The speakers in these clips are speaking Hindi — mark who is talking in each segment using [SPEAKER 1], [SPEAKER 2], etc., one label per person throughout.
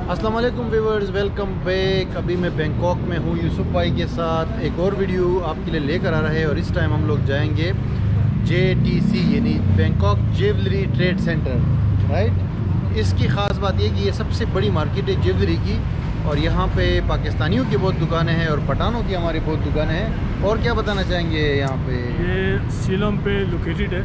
[SPEAKER 1] अस्सलाम वालेकुम व्यूअर्स, वेलकम बैक। अभी मैं बैंकॉक में हूँ यूसुफ भाई के साथ। एक और वीडियो आपके लिए लेकर आ रहा है और इस टाइम हम लोग जाएंगे JTC यानी Bangkok jewellery trade centre, right. इसकी ख़ास बात ये कि ये सबसे बड़ी मार्केट है ज्वेलरी की और यहाँ पे पाकिस्तानियों की बहुत दुकानें हैं और पठानों की हमारी बहुत दुकानें हैं। और क्या बताना चाहेंगे यहाँ पे?
[SPEAKER 2] ये सीलम पे लोकेटेड है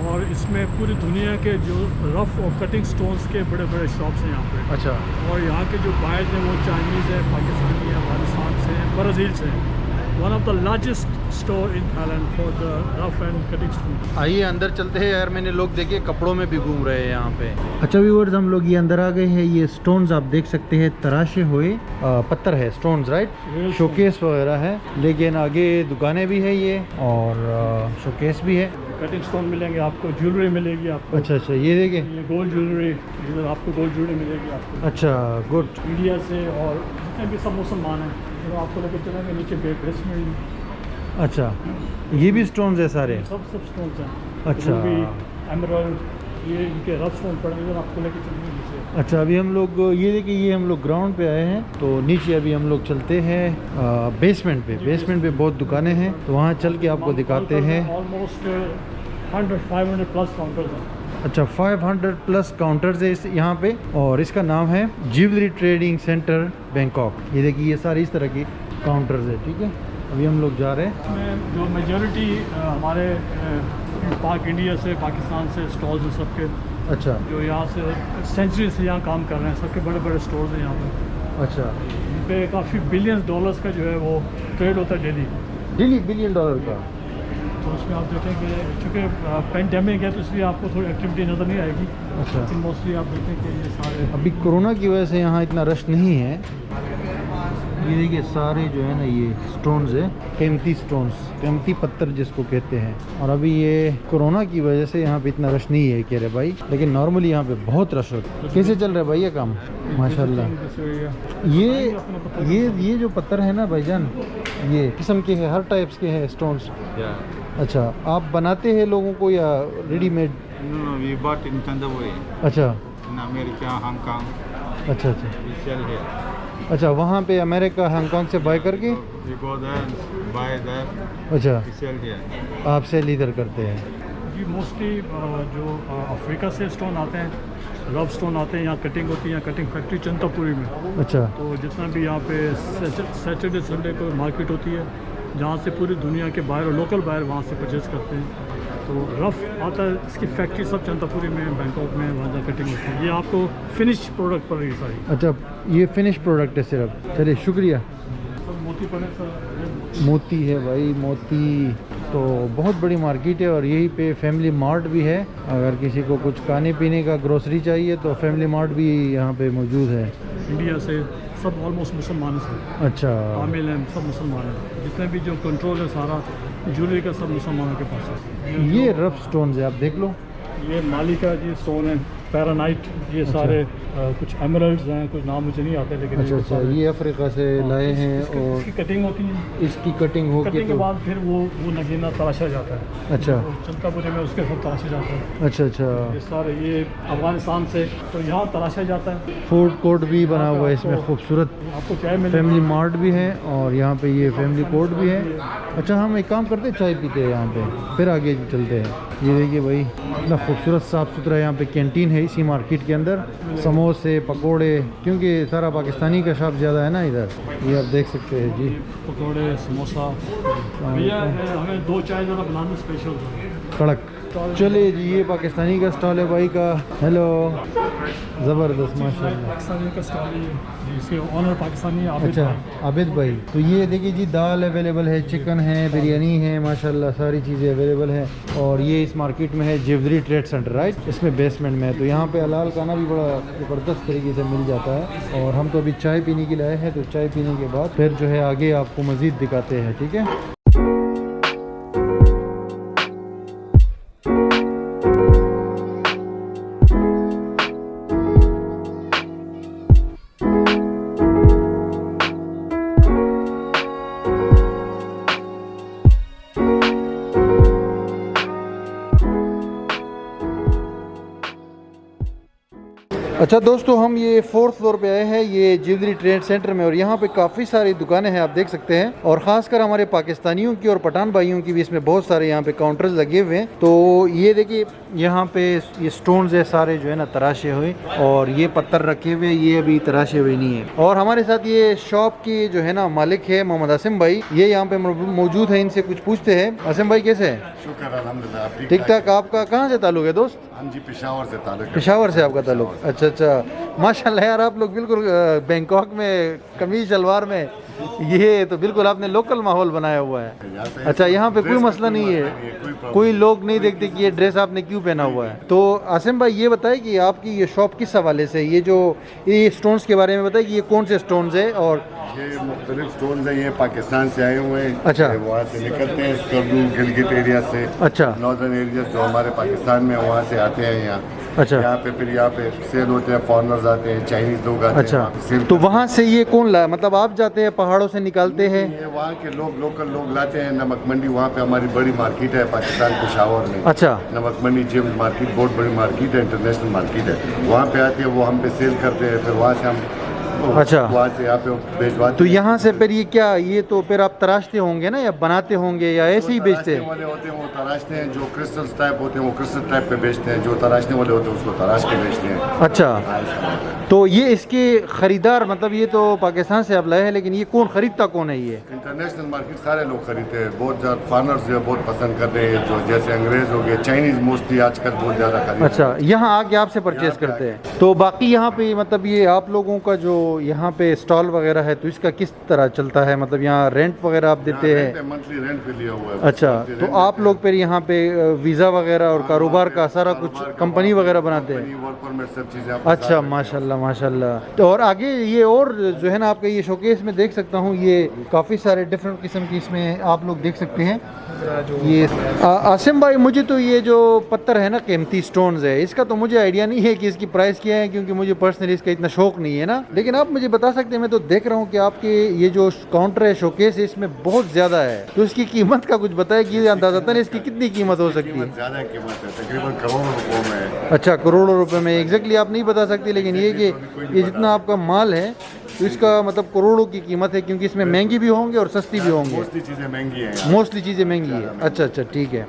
[SPEAKER 2] और इसमें पूरी दुनिया के जो रफ़ और कटिंग स्टोन्स के बड़े बड़े शॉप्स हैं यहाँ पे।
[SPEAKER 1] अच्छा।
[SPEAKER 2] और यहाँ के जो बायर्स हैं वो चाइनीज़ है, पाकिस्तानी है, अफगानिस्तान से हैं, ब्राज़ील से हैं। One of the largest store in Thailand for the rough and cutting stone.
[SPEAKER 1] आइए अंदर चलते हैं यार। मैंने लोग देखे कपड़ों में भी घूम रहे हैं यहाँ पे। अच्छा व्यूअर्स, हम लोग ये अंदर आ गए हैं। ये स्टोन्स आप देख सकते हैं, तराशे हुए पत्थर है, स्टोन्स, राइट। शोकेस वगैरह है, लेकिन आगे दुकानें भी है ये और शोकेस भी है।
[SPEAKER 2] कटिंग स्टोन मिलेंगे आपको, ज्वेलरी मिलेगी आपको।
[SPEAKER 1] अच्छा अच्छा, ये देखिए,
[SPEAKER 2] ये गोल्ड ज्वेलरी, इधर आपको गोल्ड ज्वेलरी मिलेगी आपको।
[SPEAKER 1] अच्छा, गुड।
[SPEAKER 2] इंडिया से और जितने भी सब मुसलमान हैं तो आपको लेकर चलेंगे नीचे बेसमेंट।
[SPEAKER 1] अच्छा, ये भी स्टोन्स है सारे?
[SPEAKER 2] सब स्टोन्स हैं।
[SPEAKER 1] अच्छा।
[SPEAKER 2] रूबी, एमराल्ड, ये इनके रफ स्टोन पड़ेंगे जो आपको लेकर चलेंगे नीचे।
[SPEAKER 1] अच्छा, अभी हम लोग ये देखिए, ये हम लोग ग्राउंड पे आए हैं तो नीचे अभी हम लोग चलते हैं बेसमेंट पे। बेसमेंट पे बहुत दुकानें हैं तो वहाँ चल के आपको दिखाते हैं।
[SPEAKER 2] ऑलमोस्ट 100-500 प्लस काउंटर्स हैं।
[SPEAKER 1] अच्छा, 500 प्लस काउंटर्स है इस यहाँ पे और इसका नाम है ज्वेलरी ट्रेडिंग सेंटर बैंकॉक। ये देखिए, ये सारी इस तरह की काउंटर्स है, ठीक है। अभी हम लोग जा रहे हैं।
[SPEAKER 2] इसमें जो मेजॉरिटी हमारे पाक इंडिया से, पाकिस्तान से स्टॉल्स हैं सबके,
[SPEAKER 1] अच्छा
[SPEAKER 2] जो यहाँ से सेंचुरी से यहाँ काम कर रहे हैं, सबके बड़े बड़े स्टोर्स हैं यहाँ पे।
[SPEAKER 1] अच्छा,
[SPEAKER 2] इन पे काफ़ी बिलियंस डॉलर्स का जो है वो ट्रेड होता है डेली।
[SPEAKER 1] डेली $1 बिलियन का?
[SPEAKER 2] तो उसमें आप देखेंगे चूँकि पेंडेमिक है तो इसलिए आपको थोड़ी एक्टिविटी नज़र नहीं आएगी।
[SPEAKER 1] अच्छा।
[SPEAKER 2] लेकिन मोस्टली आप देखेंगे ये सारे
[SPEAKER 1] अभी कोरोना की वजह से यहाँ इतना रश नहीं है। ये देखिए, सारे जो है ना ये स्टोन्स है, कीमती स्टोन्स, कीमती पत्थर जिसको कहते हैं। और अभी ये कोरोना की वजह से यहाँ पे इतना रश नहीं है कह रहे भाई, लेकिन नॉर्मली यहाँ पे बहुत रश होता है। कैसे चल रहा है भाई ये काम? माशाल्लाह। ये जो पत्थर है ना भाईजान, ये किस्म के हैं, हर टाइप्स के हैं स्टोन्स। अच्छा, आप बनाते हैं लोगों को या readymade?
[SPEAKER 3] No, we bought in Chandaboy,
[SPEAKER 1] अच्छा
[SPEAKER 3] in America, Hong Kong.
[SPEAKER 1] अच्छा अच्छा
[SPEAKER 3] We sell here.
[SPEAKER 1] अच्छा, वहाँ पे अमेरिका, हांगकांग से बाय करके?
[SPEAKER 3] We go there and buy there.
[SPEAKER 1] अच्छा,
[SPEAKER 3] We sell here.
[SPEAKER 1] आप सेल इधर करते हैं?
[SPEAKER 2] जी मोस्टली जो अफ्रीका से स्टोन आते हैं, रफ स्टोन आते हैं, यहाँ कटिंग होती है, यहाँ कटिंग फैक्ट्री चंतापुरी में।
[SPEAKER 1] अच्छा
[SPEAKER 2] तो जितना भी यहाँ पे सैटरडे संडे को मार्केट होती है जहाँ से पूरी दुनिया के बाहर और लोकल बाहर वहाँ से परचेज़ करते हैं। तो रफ़ आता है, इसकी फैक्ट्री सब चंतापुरी में, बैंकॉक में, वहाँ जा कटिंग होती है। ये आपको फिनिश प्रोडक्ट पर रही सारी।
[SPEAKER 1] अच्छा, ये फिनिश प्रोडक्ट है सिर्फ? चलिए शुक्रिया।
[SPEAKER 2] सब मोती पड़े सर।
[SPEAKER 1] मोती है भाई, मोती। तो बहुत बड़ी मार्केट है और यहीं पे फैमिली मार्ट भी है। अगर किसी को कुछ खाने पीने का ग्रोसरी चाहिए तो फैमिली मार्ट भी यहाँ पे मौजूद है।
[SPEAKER 2] इंडिया से सब ऑलमोस्ट मुसलमान हैं।
[SPEAKER 1] अच्छा,
[SPEAKER 2] शामिल हैं, सब मुसलमान हैं। जितने भी जो कंट्रोल है सारा ज्वेलरी का सब मुसलमानों के पास है।
[SPEAKER 1] ये रफ स्टोन्स है, आप देख लो।
[SPEAKER 2] ये माली का जी स्टोन है, पैरानाइट, ये सारे कुछ एमरल्ड्स हैं, कुछ नाम मुझे नहीं आते लेकिन
[SPEAKER 1] अच्छा अच्छा, ये अफ्रीका से लाए हैं और
[SPEAKER 2] इसकी कटिंग होती है।
[SPEAKER 1] इसकी कटिंग हो
[SPEAKER 2] कटिंग के
[SPEAKER 1] तो
[SPEAKER 2] बाद फिर वो नगीना तराशा जाता है।
[SPEAKER 1] अच्छा
[SPEAKER 2] तो चंतापुरी में उसके साथ तराशा जाता है।
[SPEAKER 1] अच्छा अच्छा।
[SPEAKER 2] ये सारे ये अफगानिस्तान से तो यहाँ तराशा जाता है।
[SPEAKER 1] फूड कोर्ट भी बना हुआ है इसमें, खूबसूरत।
[SPEAKER 2] आपको चाय मिलेगी।
[SPEAKER 1] फैमिली मार्ट भी है और यहाँ पे ये फैमिली कोर्ट भी है। अच्छा, हम एक काम करते हैं, चाय पीते हैं यहाँ पे, फिर आगे चलते हैं। ये देखिए भाई, इतना खूबसूरत साफ़ सुथरा यहाँ पे कैंटीन है इसी मार्केट के अंदर। समोसे, पकोड़े, क्योंकि सारा पाकिस्तानी का शॉप ज़्यादा है ना इधर। ये आप देख सकते हैं जी,
[SPEAKER 2] पकौड़े, समोसा। भैया हमें 2 चाय ज़रा बनाना स्पेशल।
[SPEAKER 1] कड़क। चलिए जी, ये पाकिस्तानी का स्टॉल है भाई का। हेलो, ज़बरदस्त माशाल्लाह।
[SPEAKER 2] पाकिस्तानी का स्टॉल है जी, इसके ऑनर पाकिस्तानी आबिद
[SPEAKER 1] अच्छा,
[SPEAKER 2] भाई।
[SPEAKER 1] आबिद भाई। तो ये देखिए जी, दाल अवेलेबल है, चिकन है, बिरयानी है, माशाल्लाह सारी चीज़ें अवेलेबल है। और ये इस मार्केट में है ज्वेलरी ट्रेड सेंटर, राइट। इसमें बेसमेंट में है तो यहाँ पे हलाल खाना भी बड़ा ज़बरदस्त तरीके से मिल जाता है। और हम तो अभी चाय पीने के लिए आए हैं, तो चाय पीने के बाद फिर जो है आगे आपको मज़ीद दिखाते हैं, ठीक है। अच्छा दोस्तों, हम ये 4th फ्लोर पे आए हैं, ये ज्वेलरी ट्रेड सेंटर में, और यहाँ पे काफ़ी सारी दुकानें हैं, आप देख सकते हैं। और ख़ासकर हमारे पाकिस्तानियों की और पठान भाइयों की भी इसमें बहुत सारे यहाँ पे काउंटर्स लगे हुए हैं। तो ये देखिए, यहाँ पे ये स्टोन्स है सारे जो है ना तराशे हुए, और ये पत्थर रखे हुए, ये अभी तराशे हुए नहीं है। और हमारे साथ ये शॉप की जो है ना मालिक है मोहम्मद आसिम भाई, ये यहाँ पे मौजूद है, इनसे कुछ पूछते हैं। आसिम भाई कैसे हैं?
[SPEAKER 4] शुक्र अल्हम्दुलिल्लाह,
[SPEAKER 1] ठीक ठाक। आपका कहाँ से ताल्लुक है दोस्त?
[SPEAKER 4] हम जी पेशावर से ताल्लुक है।
[SPEAKER 1] पेशावर से आपका ताल्लुक? अच्छा अच्छा, माशाल्लाह यार, आप लोग बिल्कुल बैंकॉक में कमीज शलवार में, ये तो बिल्कुल आपने लोकल माहौल बनाया हुआ है। अच्छा, यहाँ पे कोई मसला नहीं है, कोई लोग नहीं देखते कि ये ड्रेस आपने क्यों पहना हुआ है। तो आसिम भाई ये बताए कि आपकी ये शॉप किस हवाले से, ये स्टोन्स के बारे में बताए कि ये कौन से स्टोन्स है। और
[SPEAKER 4] ये मुख्तलिफ स्टोन्स हैं, ये पाकिस्तान से आए हुए हैं।
[SPEAKER 1] अच्छा।
[SPEAKER 4] वहाँ से निकलते हैं स्कर्दू गिलगित एरिया से।
[SPEAKER 1] अच्छा।
[SPEAKER 4] नॉर्दर्न एरिया जो हमारे पाकिस्तान में, वहाँ से आते हैं यहाँ।
[SPEAKER 1] अच्छा।
[SPEAKER 4] यहाँ पे फिर यहाँ पे सेल होते हैं, फॉरनर्स आते हैं, चाइनीज लोग आते हैं।
[SPEAKER 1] अच्छा,
[SPEAKER 4] वहाँ पे सेल
[SPEAKER 1] तो वहाँ से ये कौन लाया, मतलब आप जाते हैं पहाड़ों से निकालते हैं?
[SPEAKER 4] ये वहाँ के लोग, लोकल लोग लाते हैं। नमक मंडी, वहाँ पे हमारी बड़ी मार्केट है पाकिस्तान पेशावर में।
[SPEAKER 1] अच्छा।
[SPEAKER 4] नमक मंडी जेम्स मार्केट बहुत बड़ी मार्केट है, इंटरनेशनल मार्केट है। वहाँ पे आते हैं, वो हम पे सेल करते हैं, फिर वहाँ से हम
[SPEAKER 1] अच्छा,
[SPEAKER 4] वहाँ से यहाँ पे भिजवाते।
[SPEAKER 1] तो यहाँ से फिर ये क्या, ये तो फिर आप तराशते होंगे ना, या बनाते होंगे, या ऐसे ही बेचते हैं?
[SPEAKER 4] वाले होते हैं वो तराशते हैं, जो क्रिस्टल टाइप होते हैं वो क्रिस्टल टाइप पे बेचते हैं, जो तराशने वाले होते हैं उसको तराश के बेचते हैं।
[SPEAKER 1] अच्छा, तो ये इसके खरीदार, मतलब ये तो पाकिस्तान से आप लाए हैं, लेकिन ये कौन खरीदता कौन है? ये
[SPEAKER 4] इंटरनेशनल मार्केट सारे लोग खरीदते हैं, बहुत ज़्यादा फॉरनर्स जो बहुत पसंद करते हैं, जो जैसे अंग्रेज हो गए, चाइनीज मोस्टली आजकल बहुत ज़्यादा खरीदते हैं।
[SPEAKER 1] अच्छा, यहाँ आके आपसे परचेज करते हैं। तो बाकी यहाँ पे मतलब ये आप लोगों का जो यहाँ पे स्टॉल वगैरह है, तो इसका किस तरह चलता है? मतलब यहाँ रेंट वगैरह आप देते हैं?
[SPEAKER 4] मंथली रेंट पे लिया हुआ है।
[SPEAKER 1] अच्छा, तो आप लोग फिर यहाँ पे वीज़ा वगैरह और कारोबार का सारा कुछ कंपनी वगैरह बनाते हैं?
[SPEAKER 4] वर्क परमिट सब चीज़ें।
[SPEAKER 1] अच्छा, माशाल्लाह माशाल्लाह। तो और आगे ये और जो है ना आपका ये शोकेस में देख सकता हूँ, ये काफ़ी सारे डिफरेंट किस्म की इसमें आप लोग देख सकते हैं। ये आसिम भाई, मुझे तो ये जो पत्थर है ना कीमती स्टोन्स है, इसका तो मुझे आइडिया नहीं है कि इसकी प्राइस क्या है, क्योंकि मुझे पर्सनली इसका इतना शौक नहीं है ना। लेकिन आप मुझे बता सकते हैं, मैं तो देख रहा हूँ कि आपके ये जो काउंटर है, शोकेस है, इसमें बहुत ज़्यादा है, तो इसकी कीमत का कुछ बताए कि अंदाज़तन इसकी कितनी कीमत हो सकती है?
[SPEAKER 4] ज़्यादा कीमत है, तकरीबन करोड़ों रुपयों में है।
[SPEAKER 1] अच्छा, करोड़ों रुपए में एग्जैक्टली आप नहीं बता सकते, लेकिन ये कि ये जितना आपका माल है तो इसका मतलब करोड़ों की कीमत है, क्योंकि इसमें महंगी भी होंगे और सस्ती भी होंगी।
[SPEAKER 4] मोस्टली चीज़ें महंगी हैं,
[SPEAKER 1] मोस्टली चीज़ें महंगी है। अच्छा अच्छा, ठीक है।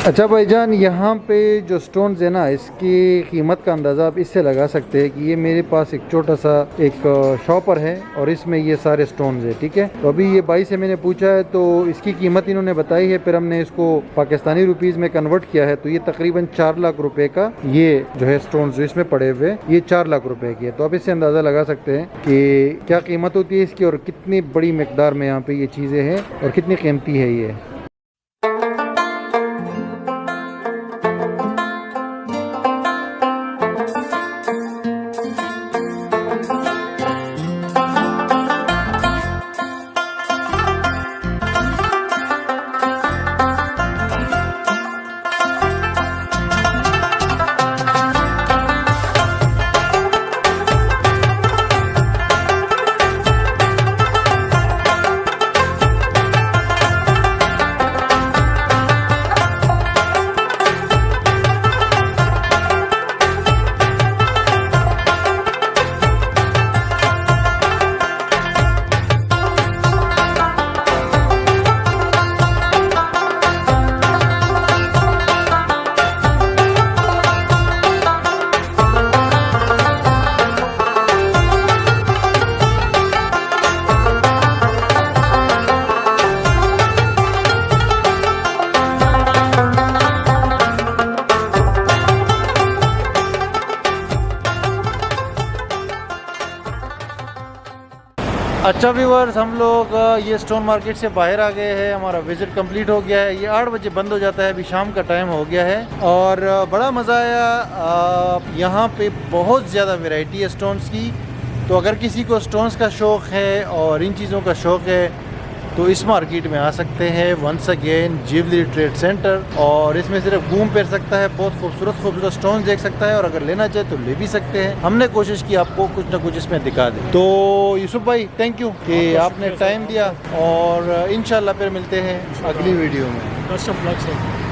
[SPEAKER 1] अच्छा भाईजान, यहाँ पे जो स्टोन्स है ना, इसकी कीमत का अंदाज़ा आप इससे लगा सकते हैं कि ये मेरे पास एक छोटा सा एक शॉपर है और इसमें ये सारे स्टोन्स है, ठीक है। तो अभी ये भाई से मैंने पूछा है, तो इसकी कीमत इन्होंने बताई है, फिर हमने इसको पाकिस्तानी रुपीज़ में कन्वर्ट किया है, तो ये तकरीबन 4 लाख रुपए का ये जो है स्टोन्स जो इसमें पड़े हुए, ये 4 लाख रुपए की है। तो आप इससे अंदाज़ा लगा सकते हैं कि क्या कीमत होती है इसकी, और कितनी बड़ी मकदार में यहाँ पे ये चीज़ें हैं और कितनी कीमती है ये। अच्छा व्यूअर्स, हम लोग ये स्टोन मार्केट से बाहर आ गए हैं, हमारा विज़िट कंप्लीट हो गया है। ये 8 बजे बंद हो जाता है, अभी शाम का टाइम हो गया है और बड़ा मज़ा आया। यहाँ पे बहुत ज़्यादा वैरायटी है स्टोन्स की, तो अगर किसी को स्टोन्स का शौक़ है और इन चीज़ों का शौक़ है तो इस मार्केट में आ सकते हैं once again jewellery trade centre, और इसमें सिर्फ घूम फिर सकता है, बहुत खूबसूरत स्टोन देख सकता है, और अगर लेना चाहे तो ले भी सकते हैं। हमने कोशिश की आपको कुछ ना कुछ इसमें दिखा दें। तो यूसुफ भाई थैंक यू कि आपने टाइम दिया, और इंशाल्लाह फिर मिलते हैं अगली वीडियो में।
[SPEAKER 2] Best of luck sir.